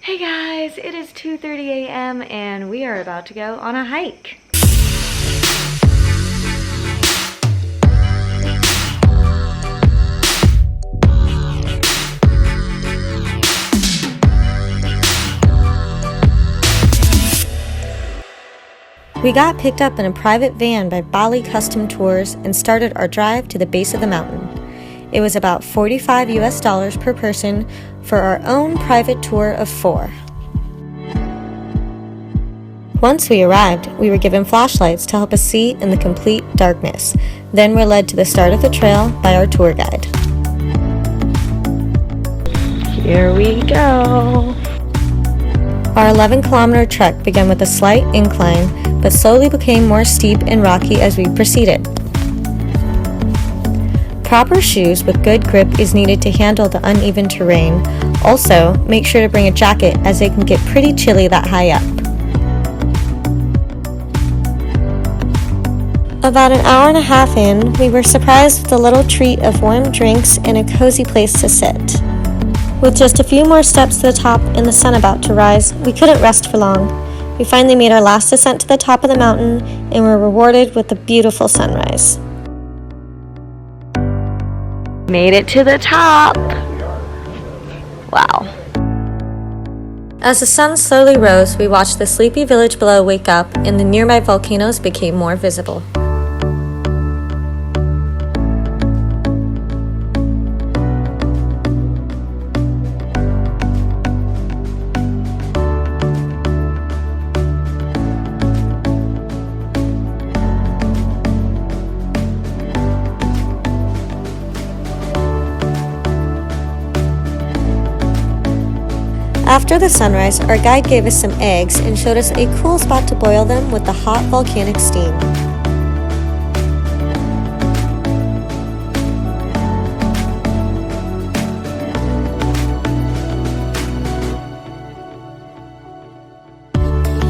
Hey guys, it is 2:30 a.m. and we are about to go on a hike. We got picked up in a private van by Bali Custom Tours and started our drive to the base of the mountain. It was about $45 per person for our own private tour of 4. Once we arrived, we were given flashlights to help us see in the complete darkness. Then we're led to the start of the trail by our tour guide. Here we go. Our 11-kilometer trek began with a slight incline, but slowly became more steep and rocky as we proceeded. Proper shoes with good grip is needed to handle the uneven terrain. Also, make sure to bring a jacket as it can get pretty chilly that high up. About an hour and a half in, we were surprised with a little treat of warm drinks and a cozy place to sit. With just a few more steps to the top and the sun about to rise, we couldn't rest for long. We finally made our last ascent to the top of the mountain and were rewarded with a beautiful sunrise. Made it to the top! Wow. As the sun slowly rose, we watched the sleepy village below wake up and the nearby volcanoes became more visible. After the sunrise, our guide gave us some eggs and showed us a cool spot to boil them with the hot volcanic steam.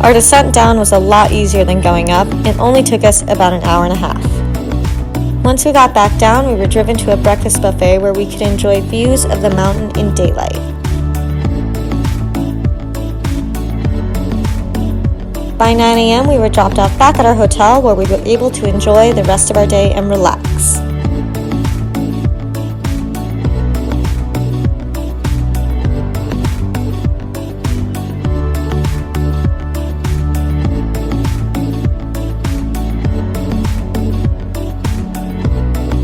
Our descent down was a lot easier than going up and only took us about an hour and a half. Once we got back down, we were driven to a breakfast buffet where we could enjoy views of the mountain in daylight. By 9 a.m., we were dropped off back at our hotel where we were able to enjoy the rest of our day and relax.